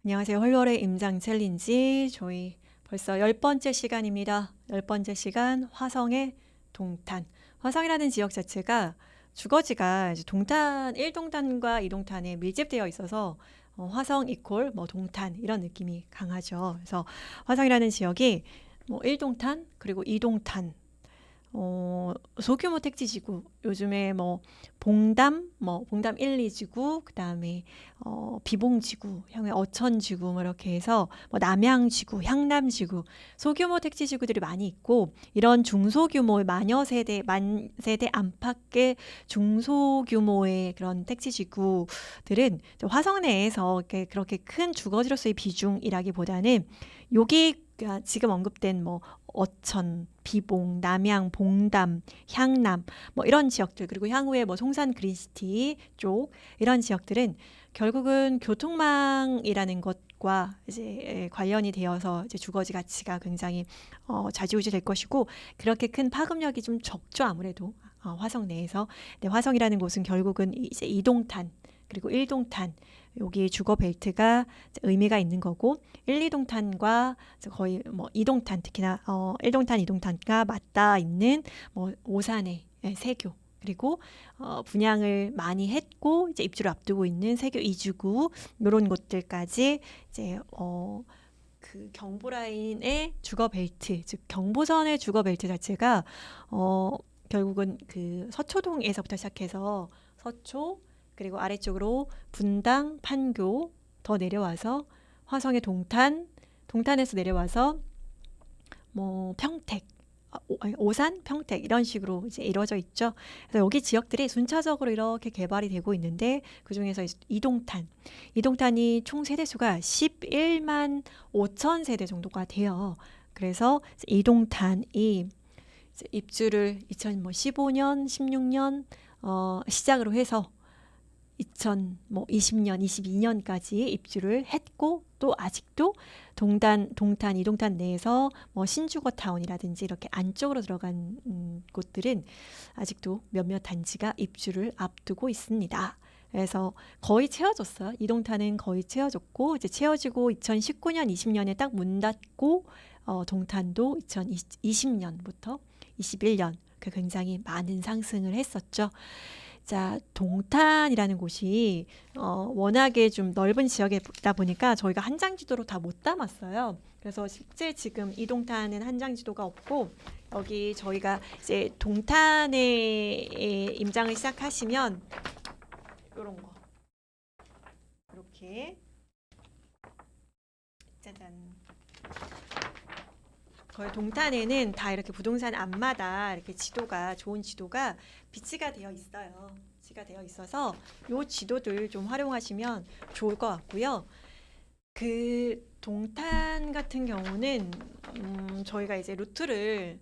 안녕하세요. 헐월의 임장 챌린지 저희 벌써 10번째 시간입니다. 10번째 시간 화성의 동탄. 화성이라는 지역 자체가 주거지가 이제 동탄 1동탄과 2동탄에 밀집되어 있어서 화성 이퀄 뭐 동탄 이런 느낌이 강하죠. 그래서 화성이라는 지역이 뭐 1동탄 그리고 2동탄 소규모 택지지구 요즘에 뭐 봉담 1, 2지구 그다음에 비봉지구, 향후에 어천지구 뭐 이렇게 해서 뭐 남양지구, 향남지구 소규모 택지지구들이 많이 있고 이런 중소규모의 만 세대 안팎의 중소규모의 그런 택지지구들은 화성 내에서 이렇게 그렇게 큰 주거지로서의 비중이라기보다는 여기 지금 언급된 뭐 어천, 비봉, 남양, 봉담, 향남 뭐 이런 지역들 그리고 향후에 뭐 송산 그린시티 쪽 이런 지역들은 결국은 교통망이라는 것과 이제 관련이 되어서 이제 주거지 가치가 굉장히 좌지우지 될 것이고 그렇게 큰 파급력이 좀 적죠 아무래도 화성 내에서. 근데 화성이라는 곳은 결국은 이제 이동탄 그리고 1동탄 여기 주거 벨트가 의미가 있는 거고 1, 2동탄과 거의 뭐 2동탄 특히나 1동탄, 2동탄과 맞닿아 있는 뭐 오산의 세교 그리고 분양을 많이 했고 이제 입주를 앞두고 있는 세교 2주구 이런 곳들까지 이제 그 경보라인의 주거 벨트 즉 경보선의 주거 벨트 자체가 결국은 그 서초동에서부터 시작해서 서초 그리고 아래쪽으로 분당, 판교 더 내려와서 화성의 동탄에서 내려와서 뭐 평택, 오산, 평택 이런 식으로 이제 이루어져 있죠. 그래서 여기 지역들이 순차적으로 이렇게 개발이 되고 있는데 그 중에서 이동탄이 총 세대 수가 11만 5천 세대 정도가 돼요. 그래서 이동탄이 입주를 2015년, 16년 시작으로 해서 2020년, 22년까지 입주를 했고 또 아직도 동탄, 이동탄 내에서 뭐 신주거타운이라든지 이렇게 안쪽으로 들어간 곳들은 아직도 몇몇 단지가 입주를 앞두고 있습니다. 그래서 거의 채워졌어요. 이동탄은 거의 채워졌고 이제 채워지고 2019년, 20년에 딱 문 닫고 동탄도 2020년부터 21년 굉장히 많은 상승을 했었죠. 자, 동탄이라는 곳이 워낙에 좀 넓은 지역이다 보니까 저희가 한장 지도로 다 못 담았어요. 그래서 실제 지금 이동탄은 한장 지도가 없고 여기 저희가 이제 동탄에 임장을 시작하시면 이런 거 이렇게 짜잔 거의 동탄에는 다 이렇게 부동산 앞마다 이렇게 좋은 지도가 비치가 되어 있어요. 비치가 되어 있어서 요 지도들 좀 활용하시면 좋을 것 같고요. 그 동탄 같은 경우는 저희가 이제 루트를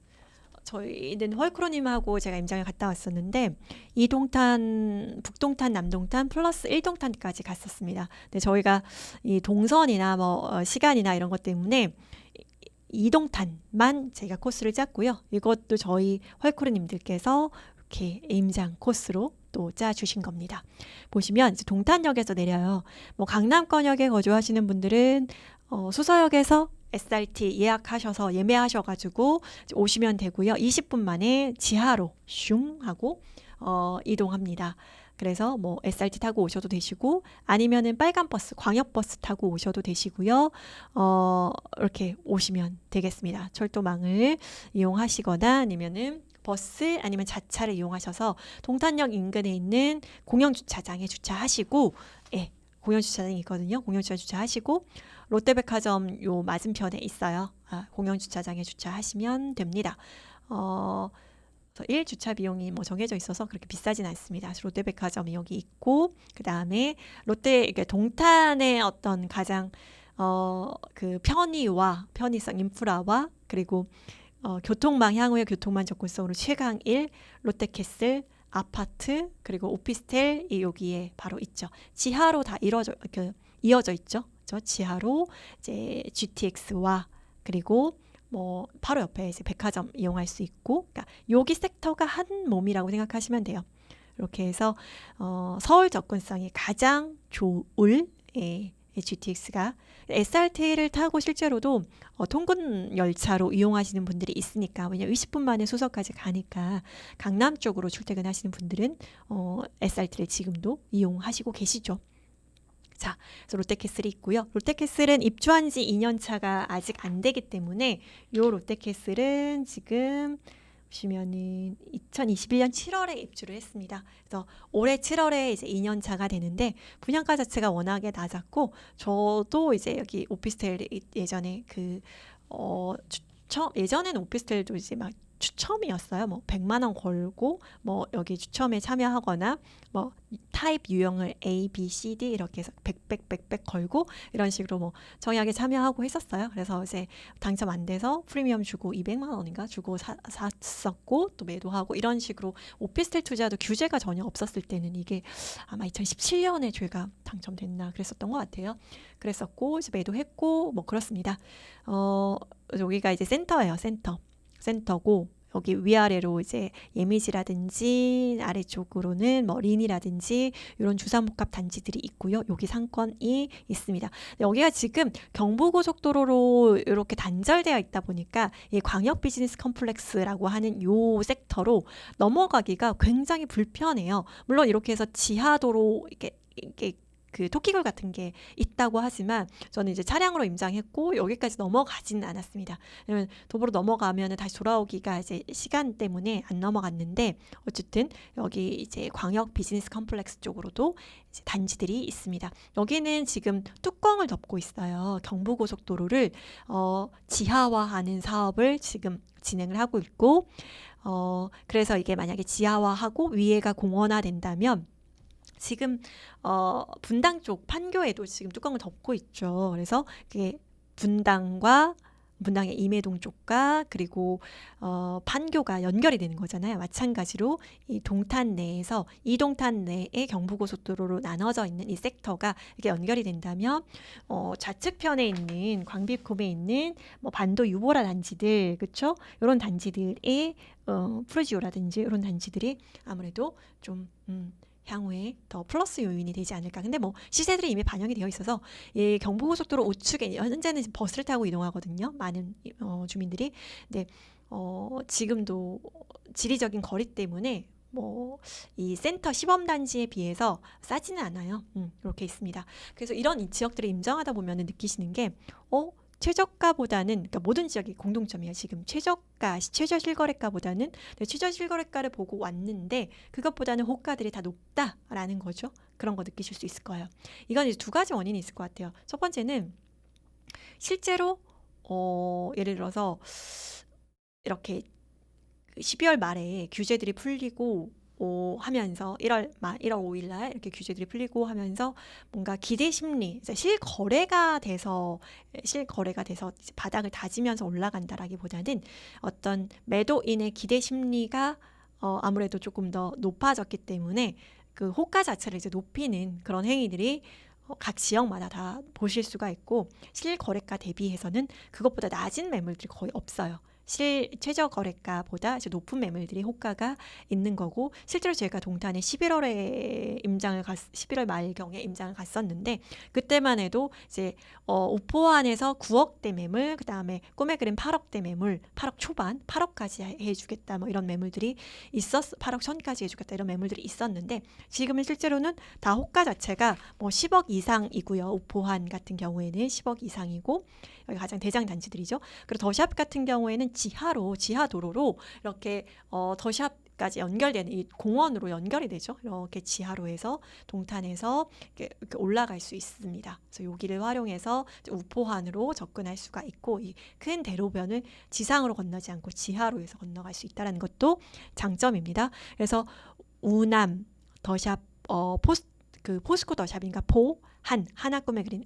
저희는 헐크로님하고 제가 임장을 갔다 왔었는데 이동탄, 북동탄, 남동탄 플러스 1동탄까지 갔었습니다. 근데 저희가 이 동선이나 뭐 시간이나 이런 것 때문에 이동탄만 제가 코스를 짰고요. 이것도 저희 헐크루님들께서 이렇게 임장 코스로 또 짜주신 겁니다. 보시면 이제 동탄역에서 내려요. 뭐 강남권역에 거주하시는 분들은 수서역에서 SRT 예매하셔가지고 오시면 되고요. 20분 만에 지하로 슝 하고 이동합니다. 그래서 뭐 SRT 타고 오셔도 되시고 아니면은 빨간 버스, 광역버스 타고 오셔도 되시고요. 이렇게 오시면 되겠습니다. 철도망을 이용하시거나 아니면은 버스 아니면 자차를 이용하셔서 동탄역 인근에 있는 공영주차장에 주차하시고 공영주차장이 있거든요. 공영주차장 주차하시고 롯데백화점 요 맞은편에 있어요. 공영주차장에 주차하시면 됩니다. 1주차 비용이 뭐 정해져 있어서 그렇게 비싸진 않습니다. 롯데백화점이 여기 있고 그 다음에 동탄의 어떤 가장 그 편의성 인프라와 그리고 향후의 교통망 접근성으로 최강 1 롯데캐슬 아파트 그리고 오피스텔 여기에 바로 있죠. 지하로 다 이어져 있죠. 지하로 이제 GTX와 그리고 뭐 바로 옆에 이제 백화점 이용할 수 있고, 그러니까 여기 섹터가 한 몸이라고 생각하시면 돼요. 이렇게 해서 서울 접근성이 가장 좋을 GTX가. SRT를 타고 실제로도 통근 열차로 이용하시는 분들이 있으니까, 왜냐면 20분 만에 수서까지 가니까 강남 쪽으로 출퇴근하시는 분들은 SRT를 지금도 이용하시고 계시죠. 자, 그래서 롯데캐슬이 있고요. 롯데캐슬은 입주한 지 2년 차가 아직 안 되기 때문에 요 롯데캐슬은 지금 보시면은 2021년 7월에 입주를 했습니다. 그래서 올해 7월에 이제 2년 차가 되는데 분양가 자체가 워낙에 낮았고, 저도 이제 여기 오피스텔 예전에 예전에는 오피스텔도 이제 막 추첨이었어요. 뭐 100만 원 걸고 뭐 여기 추첨에 참여하거나 뭐 타입 유형을 A, B, C, D 이렇게 해서 100 걸고 이런 식으로 뭐 정약에 참여하고 했었어요. 그래서 이제 당첨 안 돼서 프리미엄 주고 200만 원인가 주고 샀었고 또 매도하고 이런 식으로. 오피스텔 투자도 규제가 전혀 없었을 때는 이게 아마 2017년에 저희가 당첨됐나 그랬었던 것 같아요. 그랬었고 이제 매도했고 뭐 그렇습니다. 여기가 이제 센터예요. 센터고 여기 위아래로 이제 예미지라든지 아래쪽으로는 뭐 린이라든지 이런 주상복합 단지들이 있고요. 여기 상권이 있습니다. 여기가 지금 경부고속도로로 이렇게 단절되어 있다 보니까 이 광역 비즈니스 컴플렉스라고 하는 요 섹터로 넘어가기가 굉장히 불편해요. 물론 이렇게 해서 지하도로 이렇게 그 토끼굴 같은 게 있다고 하지만 저는 이제 차량으로 임장했고 여기까지 넘어가지는 않았습니다. 왜냐면 도보로 넘어가면 다시 돌아오기가 이제 시간 때문에 안 넘어갔는데, 어쨌든 여기 이제 광역 비즈니스 컴플렉스 쪽으로도 이제 단지들이 있습니다. 여기는 지금 뚜껑을 덮고 있어요. 경부고속도로를 지하화하는 사업을 지금 진행을 하고 있고, 그래서 이게 만약에 지하화하고 위에가 공원화 된다면 지금 분당 쪽 판교에도 지금 뚜껑을 덮고 있죠. 그래서 그게 분당의 임해동 쪽과 그리고 판교가 연결이 되는 거잖아요. 마찬가지로 이 동탄 내에서 이동탄 내에 경부고속도로로 나눠져 있는 이 섹터가 이렇게 연결이 된다면 좌측편에 있는 광비콤에 있는 뭐 반도 유보라 단지들, 그렇죠? 이런 단지들의 프루지오라든지 이런 단지들이 아무래도 좀 향후에 더 플러스 요인이 되지 않을까. 근데 뭐 시세들이 이미 반영이 되어 있어서 이 경부고속도로 우측에 현재는 버스를 타고 이동하거든요. 많은 주민들이. 근데 지금도 지리적인 거리 때문에 뭐 이 센터 시범단지에 비해서 싸지는 않아요. 이렇게 있습니다. 그래서 이런 이 지역들을 임장하다 보면 느끼시는 게 최저가보다는, 그러니까 모든 지역이 공동점이에요. 지금 최저 실거래가보다는, 최저 실거래가를 보고 왔는데 그것보다는 호가들이 다 높다라는 거죠. 그런 거 느끼실 수 있을 거예요. 이건 이제 두 가지 원인이 있을 것 같아요. 첫 번째는 실제로 예를 들어서 이렇게 12월 말에 규제들이 풀리고 하면서 1월 5일 날 이렇게 규제들이 풀리고 하면서 뭔가 기대 심리, 실거래가 돼서 이제 바닥을 다지면서 올라간다라기보다는 어떤 매도인의 기대 심리가 아무래도 조금 더 높아졌기 때문에 그 호가 자체를 이제 높이는 그런 행위들이 각 지역마다 다 보실 수가 있고, 실거래가 대비해서는 그것보다 낮은 매물들이 거의 없어요. 최저 거래가보다 이제 높은 매물들이 호가가 있는 거고, 실제로 제가 동탄에 11월 말경에 임장을 갔었는데 그때만 해도 이제 우포안에서 9억대 매물, 그 다음에 꿈의 그림 8억대 매물, 8억 초반, 8억까지 해주겠다 뭐 이런 매물들이 8억 전까지 해주겠다 이런 매물들이 있었는데, 지금은 실제로는 다 호가 자체가 뭐 10억 이상이고요. 우포안 같은 경우에는 10억 이상이고, 여기 가장 대장 단지들이죠. 그리고 더샵 같은 경우에는 지하도로로 이렇게 더샵까지 연결되는 이 공원으로 연결이 되죠. 이렇게 지하로 해서 동탄에서 이렇게 올라갈 수 있습니다. 그래서 여기를 활용해서 우포환으로 접근할 수가 있고, 이 큰 대로변을 지상으로 건너지 않고 지하로 해서 건너갈 수 있다는 것도 장점입니다. 그래서 우남 더샵 포스코 더샵인가 하나 꿈에 그린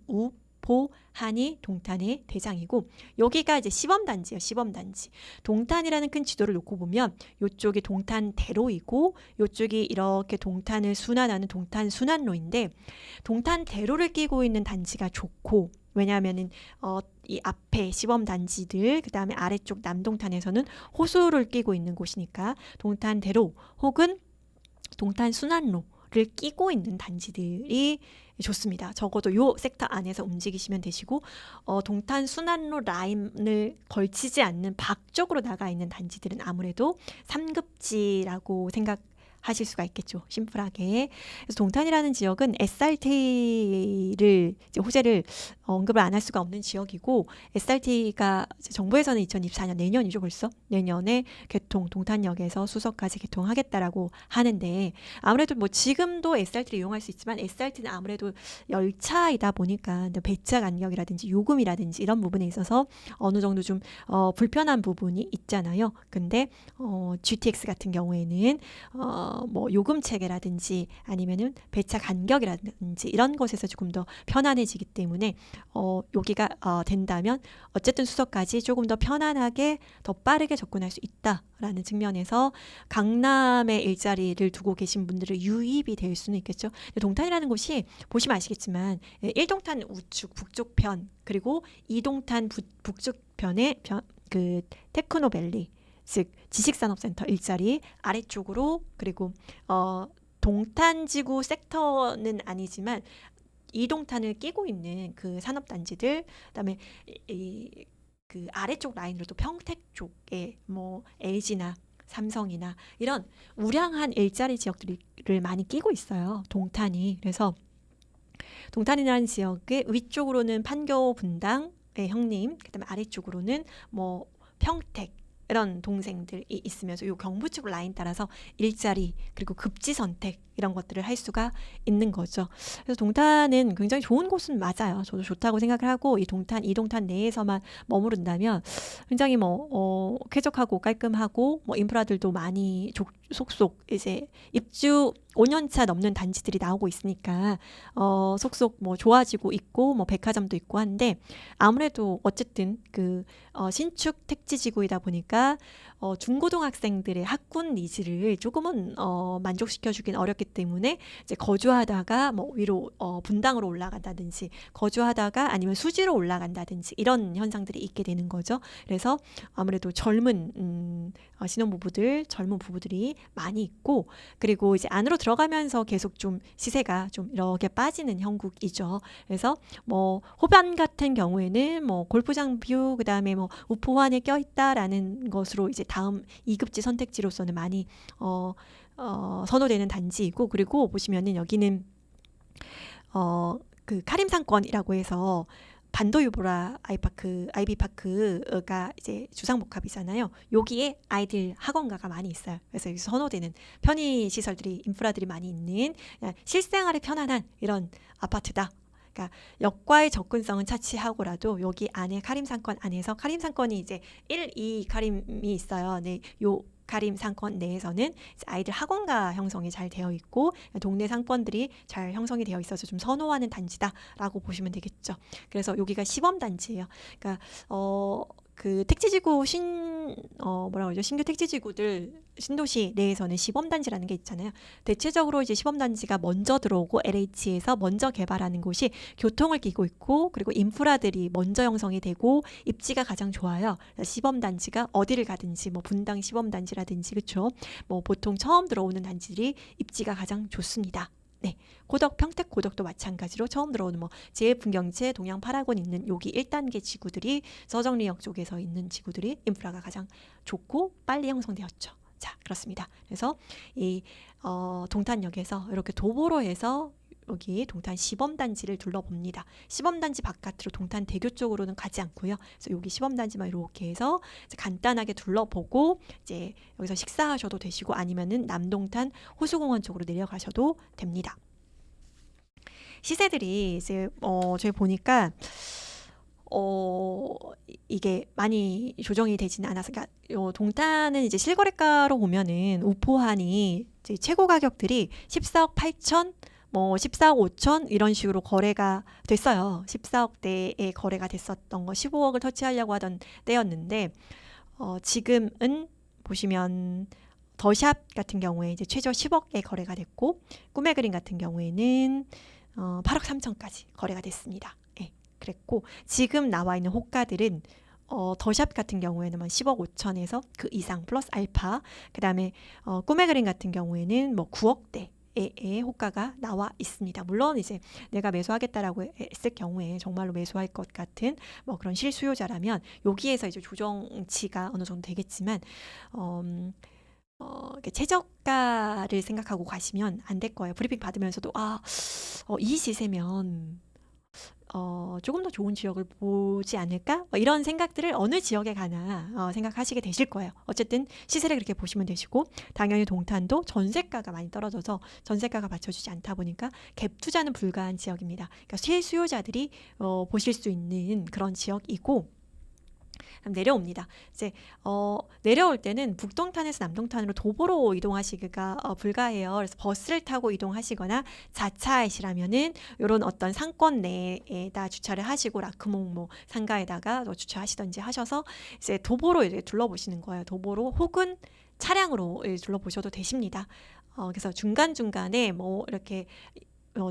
한이 동탄의 대장이고, 여기가 이제 시범단지예요. 시범단지. 동탄이라는 큰 지도를 놓고 보면 이쪽이 동탄대로이고 이쪽이 이렇게 동탄을 순환하는 동탄 순환로인데, 동탄대로를 끼고 있는 단지가 좋고, 왜냐하면은 이 앞에 시범단지들, 그 다음에 아래쪽 남동탄에서는 호수를 끼고 있는 곳이니까 동탄대로 혹은 동탄 순환로 끼고 있는 단지들이 좋습니다. 적어도 요 섹터 안에서 움직이시면 되시고 동탄 순환로 라인을 걸치지 않는 밖 쪽으로 나가 있는 단지들은 아무래도 3급지라고 생각하실 수가 있겠죠. 심플하게. 그래서 동탄이라는 지역은 SRT를 호재를 언급을 안 할 수가 없는 지역이고, SRT가 정부에서는 2024년 내년이죠. 벌써 내년에 동탄역에서 수서까지 개통하겠다라고 하는데, 아무래도 뭐 지금도 SRT를 이용할 수 있지만 SRT는 아무래도 열차이다 보니까 배차 간격이라든지 요금이라든지 이런 부분에 있어서 어느 정도 좀 불편한 부분이 있잖아요. 근데 GTX 같은 경우에는 뭐 요금 체계라든지 아니면은 배차 간격이라든지 이런 것에서 조금 더 편안해지기 때문에 여기가 된다면 어쨌든 수서까지 조금 더 편안하게 더 빠르게 접근할 수 있다라는 측면에서 강남에 일자리를 두고 계신 분들은 유입이 될 수는 있겠죠. 동탄이라는 곳이 보시면 아시겠지만 1동탄 우측 북쪽 편 그리고 2동탄 북쪽 편에 그 테크노밸리, 즉 지식산업센터 일자리 아래쪽으로, 그리고 동탄지구 섹터는 아니지만 이동탄을 끼고 있는 그 산업단지들, 그다음에 그 아래쪽 라인으로 또 평택 쪽에 뭐 LG나 삼성이나 이런 우량한 일자리 지역들을 많이 끼고 있어요. 동탄이. 그래서 동탄이라는 지역의 위쪽으로는 판교 분당의 형님, 그다음에 아래쪽으로는 뭐 평택 이런 동생들이 있으면서 이 경부 쪽 라인 따라서 일자리 그리고 급지 선택 이런 것들을 할 수가 있는 거죠. 그래서 동탄은 굉장히 좋은 곳은 맞아요. 저도 좋다고 생각을 하고, 이 동탄 내에서만 머무른다면 굉장히 뭐 쾌적하고 깔끔하고 뭐 인프라들도 많이 속속 이제 입주 5년차 넘는 단지들이 나오고 있으니까 속속 뭐 좋아지고 있고 뭐 백화점도 있고 한데, 아무래도 어쨌든 그 신축 택지지구이다 보니까 중고등학생들의 학군 니즈를 조금은 만족시켜주긴 어렵기 때문에 이제 거주하다가 뭐 위로 분당으로 올라간다든지, 거주하다가 아니면 수지로 올라간다든지 이런 현상들이 있게 되는 거죠. 그래서 아무래도 젊은 신혼부부들, 젊은 부부들이 많이 있고, 그리고 이제 안으로 들어가면서 계속 좀 시세가 좀 이렇게 빠지는 형국이죠. 그래서 뭐 호반 같은 경우에는 뭐 골프장 뷰, 그다음에 뭐 우포환에 껴있다라는 것으로 이제 다음 2급지 선택지로서는 많이 선호되는 단지이고, 그리고 보시면은 여기는 그 카림상권이라고 해서 반도유보라 아이비파크가 이제 주상복합이잖아요. 여기에 아이들 학원가가 많이 있어요. 그래서 여기서 선호되는 편의시설들이, 인프라들이 많이 있는 실생활에 편안한 이런 아파트다. 그러니까 역과의 접근성은 차치하고라도 여기 안에 카림상권 안에서, 카림상권이 이제 1, 2 카림이 있어요. 네, 요 카림 상권 내에서는 아이들 학원가 형성이 잘 되어 있고 동네 상권들이 잘 형성이 되어 있어서 좀 선호하는 단지다라고 보시면 되겠죠. 그래서 여기가 시범단지예요. 그러니까 그 택지지구 신규 택지지구들 신도시 내에서는 시범단지라는 게 있잖아요. 대체적으로 이제 시범단지가 먼저 들어오고 LH에서 먼저 개발하는 곳이 교통을 끼고 있고, 그리고 인프라들이 먼저 형성이 되고 입지가 가장 좋아요. 시범단지가 어디를 가든지 뭐 분당 시범단지라든지, 그렇죠? 뭐 보통 처음 들어오는 단지들이 입지가 가장 좋습니다. 네, 평택 고덕도 마찬가지로 처음 들어오는 뭐 제일풍경채, 동양 파라곤 있는 여기 1단계 지구들이, 서정리역 쪽에서 있는 지구들이 인프라가 가장 좋고 빨리 형성되었죠. 자, 그렇습니다. 그래서 이 동탄역에서 이렇게 도보로해서 여기 동탄 시범단지를 둘러봅니다. 시범단지 바깥으로 동탄대교 쪽으로는 가지 않고요. 그래서 여기 시범단지만 이렇게 해서 간단하게 둘러보고 이제 여기서 식사하셔도 되시고, 아니면은 남동탄 호수공원 쪽으로 내려가셔도 됩니다. 시세들이 이제 저희 보니까 이게 많이 조정이 되지는 않아서, 그러니까 동탄은 이제 실거래가로 보면은 우포한이 이제 최고 가격들이 14억 8천, 뭐 14억 5천 이런 식으로 거래가 됐어요. 14억대에 거래가 됐었던 거, 15억을 터치하려고 하던 때였는데 지금은 보시면 더샵 같은 경우에 이제 최저 10억에 거래가 됐고, 꿈의 그림 같은 경우에는 8억 3천까지 거래가 됐습니다. 예, 그랬고 지금 나와 있는 호가들은 더샵 같은 경우에는 10억 5천에서 그 이상 플러스 알파, 그 다음에 꿈의 그림 같은 경우에는 뭐 9억대 지역의 호가가 나와 있습니다. 물론 이제 내가 매수하겠다라고 했을 경우에 정말로 매수할 것 같은 뭐 그런 실수요자라면 여기에서 이제 조정치가 어느 정도 되겠지만 이렇게 최저가를 생각하고 가시면 안 될 거예요. 브리핑 받으면서도 이 시세면 조금 더 좋은 지역을 보지 않을까? 이런 생각들을 어느 지역에 가나 생각하시게 되실 거예요. 어쨌든 시세를 그렇게 보시면 되시고, 당연히 동탄도 전세가가 많이 떨어져서 전세가가 받쳐주지 않다 보니까 갭 투자는 불가한 지역입니다. 그러니까 실수요자들이 보실 수 있는 그런 지역이고, 내려옵니다. 이제 내려올 때는 북동탄에서 남동탄으로 도보로 이동하시기가 불가해요. 그래서 버스를 타고 이동하시거나 자차이시라면은 이런 어떤 상권 내에다 주차를 하시고 라크몽 뭐 상가에다가 주차하시던지 하셔서 이제 도보로 이제 둘러보시는 거예요. 도보로 혹은 차량으로 둘러보셔도 되십니다. 그래서 중간중간에 뭐 이렇게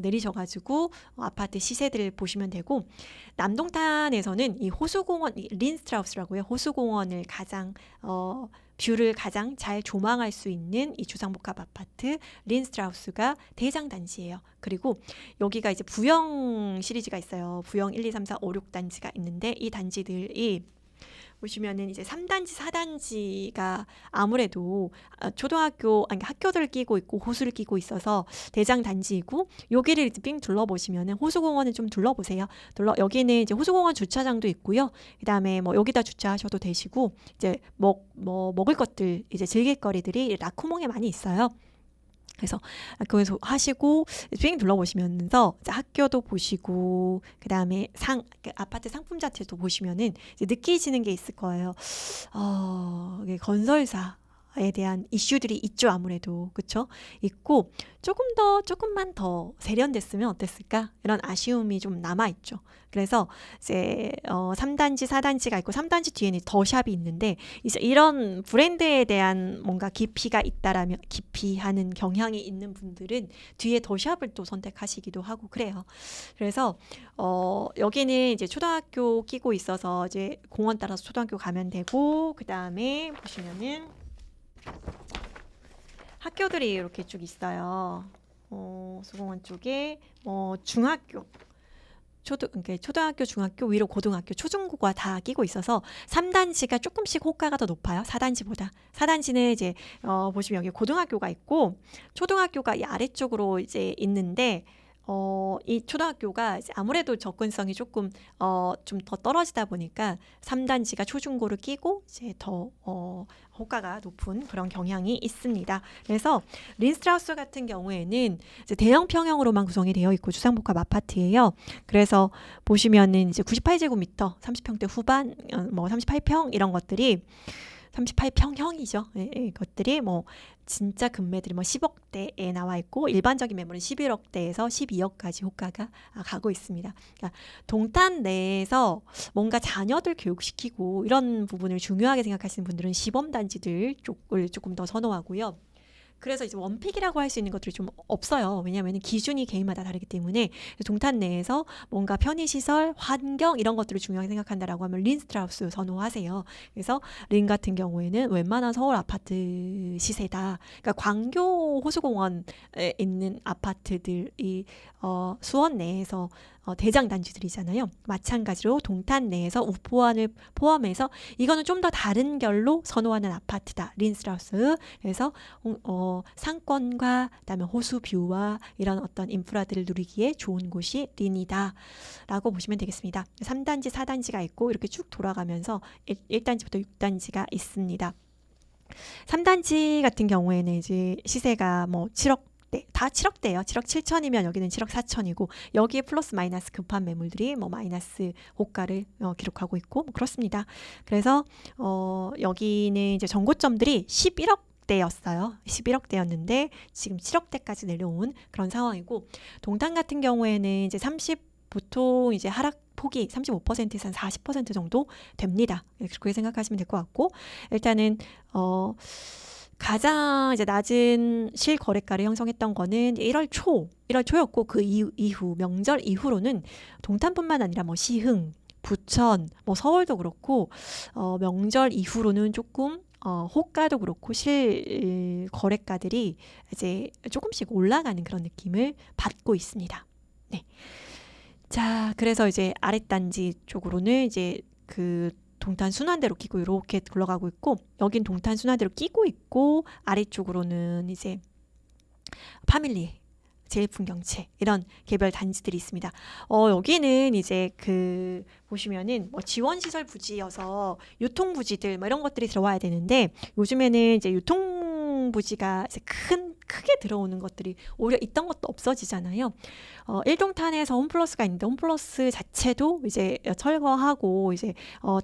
내리셔가지고 아파트 시세들을 보시면 되고, 남동탄에서는 이 호수공원, 린스트라우스라고 해요. 호수공원을 가장 뷰를 가장 잘 조망할 수 있는 이 주상복합 아파트 린스트라우스가 대장 단지예요. 그리고 여기가 이제 부영 시리즈가 있어요. 부영 1, 2, 3, 4, 5, 6단지가 있는데 이 단지들이 보시면은 이제 3단지, 4단지가 아무래도 초등학교, 아니 학교들을 끼고 있고 호수를 끼고 있어서 대장 단지이고, 여기를 이제 삥 둘러보시면은 호수공원을 좀 둘러보세요. 여기는 이제 호수공원 주차장도 있고요. 그다음에 뭐 여기다 주차하셔도 되시고, 이제 먹을 것들, 이제 즐길 거리들이 라쿠몽에 많이 있어요. 그래서 거기서 하시고 빙 둘러보시면서 학교도 보시고, 그다음에 아파트 상품 자체도 보시면은 이제 느끼시는 게 있을 거예요. 이게 건설사에 대한 이슈들이 있죠. 아무래도 그렇죠. 있고, 조금만 더 세련됐으면 어땠을까, 이런 아쉬움이 좀 남아 있죠. 그래서 이제 3단지, 4단지가 있고 3단지 뒤에는 더 샵이 있는데, 이제 이런 브랜드에 대한 뭔가 깊이가 있다라면, 깊이하는 경향이 있는 분들은 뒤에 더 샵을 또 선택하시기도 하고 그래요. 그래서 여기는 이제 초등학교 끼고 있어서 이제 공원 따라서 초등학교 가면 되고, 그 다음에 보시면은 학교들이 이렇게 쭉 있어요. 수공원 쪽에 중학교, 초등학교, 중학교, 위로 고등학교, 초중고가 다 끼고 있어서 3단지가 조금씩 호가가 더 높아요. 4단지보다. 4단지는 이제 보시면 여기 고등학교가 있고 초등학교가 이 아래쪽으로 이제 있는데, 이 초등학교가 이제 아무래도 접근성이 조금 좀 더 떨어지다 보니까 3단지가 초중고를 끼고 이제 더 호가가 높은 그런 경향이 있습니다. 그래서 린스트라우스 같은 경우에는 이제 대형 평형으로만 구성이 되어 있고 주상복합 아파트예요. 그래서 보시면은 이제 98제곱미터, 30평대 후반, 뭐 38평 이런 것들이 38평형이죠. 이것들이 뭐 진짜 금매들이 뭐 10억대에 나와 있고, 일반적인 매물은 11억대에서 12억까지 호가가 가고 있습니다. 그러니까 동탄 내에서 뭔가 자녀들 교육시키고 이런 부분을 중요하게 생각하시는 분들은 시범단지들 쪽을 조금 더 선호하고요. 그래서 이제 원픽이라고 할 수 있는 것들이 좀 없어요. 왜냐하면 기준이 개인마다 다르기 때문에. 동탄 내에서 뭔가 편의시설, 환경 이런 것들을 중요하게 생각한다라고 하면 린스트라우스 선호하세요. 그래서 린 같은 경우에는 웬만한 서울 아파트 시세다. 그러니까 광교 호수공원에 있는 아파트들이 수원 내에서 대장 단지들이잖아요. 마찬가지로 동탄 내에서 우포안을 포함해서 이거는 좀 더 다른 결로 선호하는 아파트다. 린스트라우스. 그래서 상권과 그다음에 호수 뷰와 이런 어떤 인프라들을 누리기에 좋은 곳이 린이다 라고 보시면 되겠습니다. 3단지, 4단지가 있고 이렇게 쭉 돌아가면서 1단지부터 6단지가 있습니다. 3단지 같은 경우에는 이제 시세가 뭐 7억 다 7억대예요. 7억 7천이면 여기는 7억 4천이고, 여기에 플러스 마이너스 급한 매물들이 뭐 마이너스 호가를 기록하고 있고 뭐 그렇습니다. 그래서 여기는 이제 정고점들이 11억대였어요. 11억대였는데 지금 7억대까지 내려온 그런 상황이고, 동탄 같은 경우에는 이제 보통 이제 하락 폭이 35%에서 한 40% 정도 됩니다. 그렇게 생각하시면 될 것 같고, 일단은 가장 이제 낮은 실거래가를 형성했던 거는 1월 초였고, 그 이후 명절 이후로는 동탄뿐만 아니라 뭐 시흥, 부천, 뭐 서울도 그렇고 명절 이후로는 조금 호가도 그렇고 실거래가들이 이제 조금씩 올라가는 그런 느낌을 받고 있습니다. 네. 자, 그래서 이제 아랫단지 쪽으로는 이제 그 동탄 순환대로 끼고 이렇게 굴러가고 있고, 여긴 동탄 순환대로 끼고 있고, 아래쪽으로는 이제 파밀리, 제일풍경채 이런 개별 단지들이 있습니다. 여기는 이제 그 보시면은 뭐 지원시설 부지여서 유통부지들 뭐 이런 것들이 들어와야 되는데, 요즘에는 이제 유통부지가 이제 크게 들어오는 것들이 오히려 있던 것도 없어지잖아요. 1동탄에서 홈플러스가 있는데 홈플러스 자체도 이제 철거하고 이제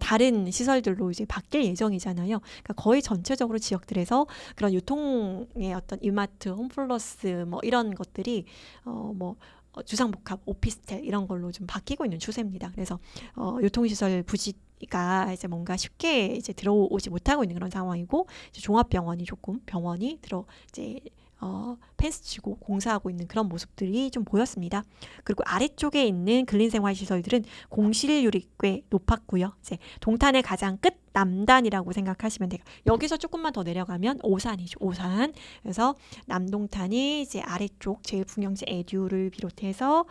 다른 시설들로 이제 바뀔 예정이잖아요. 그러니까 거의 전체적으로 지역들에서 그런 유통의 어떤 이마트, 홈플러스 뭐 이런 것들이 뭐 주상복합, 오피스텔 이런 걸로 좀 바뀌고 있는 추세입니다. 그래서 유통시설 부지가 이제 뭔가 쉽게 이제 들어오지 못하고 있는 그런 상황이고, 이제 종합병원이 조금 병원이 이제 펜스 치고 공사하고 있는 그런 모습들이 좀 보였습니다. 그리고 아래쪽에 있는 근린생활시설들은 공실률이 꽤 높았고요. 이제 동탄의 가장 끝 남단이라고 생각하시면 돼요. 여기서 조금만 더 내려가면 오산이죠. 오산. 그래서 남동탄이 이제 아래쪽 제일풍경채 에듀를 비롯해서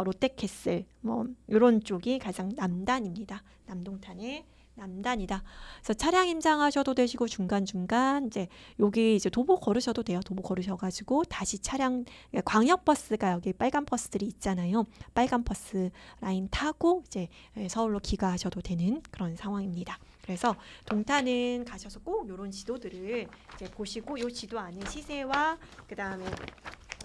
롯데캐슬 뭐 이런 쪽이 가장 남단입니다. 남동탄의 남단이다. 그래서 차량 임장하셔도 되시고, 중간중간 이제 여기 이제 도보 걸으셔도 돼요. 도보 걸으셔가지고 다시 차량, 광역버스가 여기 빨간 버스들이 있잖아요. 빨간 버스 라인 타고 이제 서울로 귀가하셔도 되는 그런 상황입니다. 그래서 동탄은 가셔서 꼭 이런 지도들을 이제 보시고, 이 지도 안에 시세와 그 다음에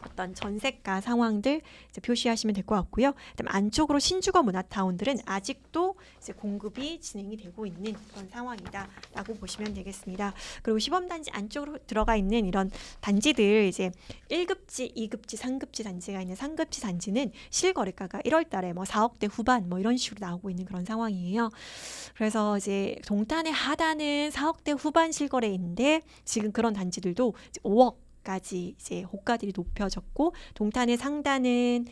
어떤 전세가 상황들 이제 표시하시면 될 것 같고요. 그다음 안쪽으로 신주거 문화타운들은 아직도 이제 공급이 진행이 되고 있는 그런 상황이다라고 보시면 되겠습니다. 그리고 시범단지 안쪽으로 들어가 있는 이런 단지들, 이제 1급지, 2급지, 3급지 단지가 있는 3급지 단지는 실거래가가 1월달에 뭐 4억대 후반 뭐 이런 식으로 나오고 있는 그런 상황이에요. 그래서 이제 동탄의 하단은 4억대 후반 실거래인데, 지금 그런 단지들도 이제 5억 까지 이제 호가들이 높여졌고, 동탄의 상단은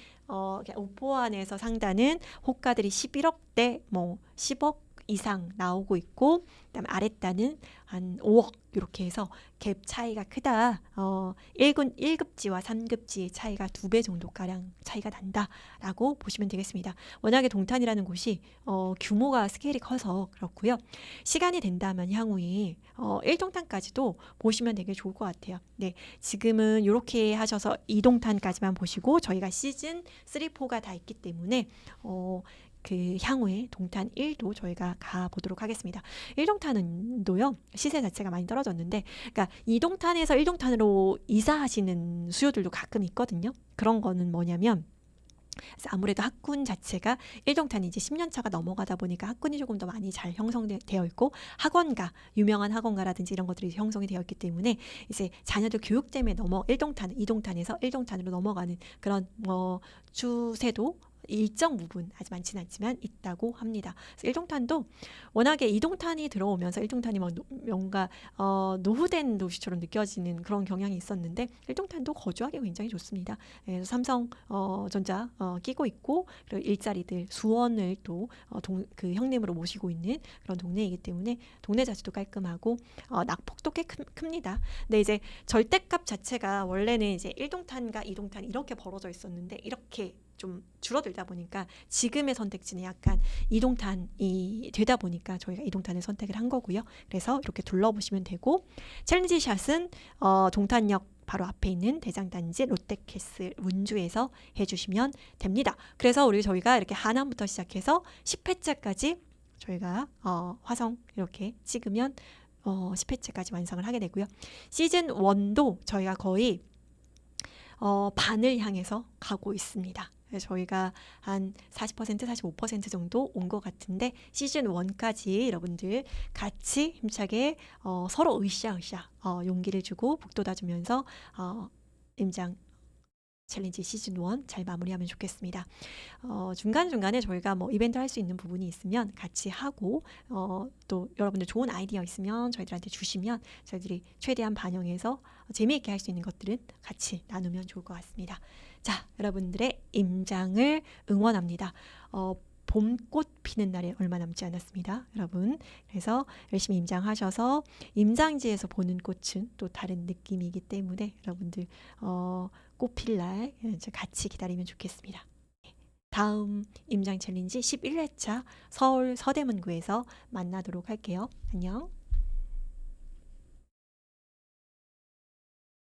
우포안에서 상단은 호가들이 11억대 뭐 10억 이상 나오고 있고, 그다음에 아랫단은 한 5억 이렇게 해서 갭 차이가 크다. 1급지와 3급지의 차이가 2배 정도 가량 차이가 난다라고 보시면 되겠습니다. 워낙에 동탄이라는 곳이 규모가 스케일이 커서 그렇고요. 시간이 된다면 향후에 1동탄까지도 보시면 되게 좋을 것 같아요. 네, 지금은 이렇게 하셔서 2동탄까지만 보시고, 저희가 시즌 3, 4가 다 있기 때문에 그 향후에 동탄 1도 저희가 가보도록 하겠습니다. 1동탄은도요, 시세 자체가 많이 떨어졌는데, 그러니까 2동탄에서 1동탄으로 이사하시는 수요들도 가끔 있거든요. 그런 거는 뭐냐면, 그래서 아무래도 학군 자체가 1동탄이 이제 10년 차가 넘어가다 보니까 학군이 조금 더 많이 잘 형성되어 있고, 학원가, 유명한 학원가라든지 이런 것들이 형성이 되어 있기 때문에 이제 자녀들 교육 때문에 1동탄, 2동탄에서 1동탄으로 넘어가는 그런 추세도 일정 부분, 아주 많지는 않지만 있다고 합니다. 그래서 1동탄도 워낙에 2동탄이 들어오면서 1동탄이 뭔가 노후된 도시처럼 느껴지는 그런 경향이 있었는데, 1동탄도 거주하기 굉장히 좋습니다. 그래서 삼성전자 끼고 있고, 그리고 일자리들 수원을 또 그 형님으로 모시고 있는 그런 동네이기 때문에 동네 자체도 깔끔하고 낙폭도 꽤 큽니다. 근데 이제 절대값 자체가 원래는 이제 1동탄과 2동탄 이렇게 벌어져 있었는데, 이렇게 좀 줄어들다 보니까 지금의 선택지는 약간 2동탄이 되다 보니까 저희가 2동탄을 선택을 한 거고요. 그래서 이렇게 둘러보시면 되고, 챌린지 샷은 동탄역 바로 앞에 있는 대장단지 롯데캐슬 문주에서 해주시면 됩니다. 그래서 저희가 이렇게 하남부터 시작해서 10회째까지 저희가 화성 이렇게 찍으면 10회째까지 완성을 하게 되고요. 시즌 1도 저희가 거의 반을 향해서 가고 있습니다. 저희가 한 40%, 45% 정도 온 것 같은데, 시즌 1까지 여러분들 같이 힘차게 서로 으쌰으쌰 용기를 주고 북돋아주면서 임장 챌린지 시즌 1 잘 마무리하면 좋겠습니다. 중간중간에 저희가 뭐 이벤트 할 수 있는 부분이 있으면 같이 하고, 또 여러분들 좋은 아이디어 있으면 저희들한테 주시면 저희들이 최대한 반영해서 재미있게 할 수 있는 것들은 같이 나누면 좋을 것 같습니다. 자, 여러분들의 임장을 응원합니다. 봄꽃 피는 날에 얼마 남지 않았습니다, 여러분. 그래서 열심히 임장하셔서 임장지에서 보는 꽃은 또 다른 느낌이기 때문에 여러분들 꽃 필 날 같이 기다리면 좋겠습니다. 다음 임장 챌린지 11회차 서울 서대문구에서 만나도록 할게요. 안녕.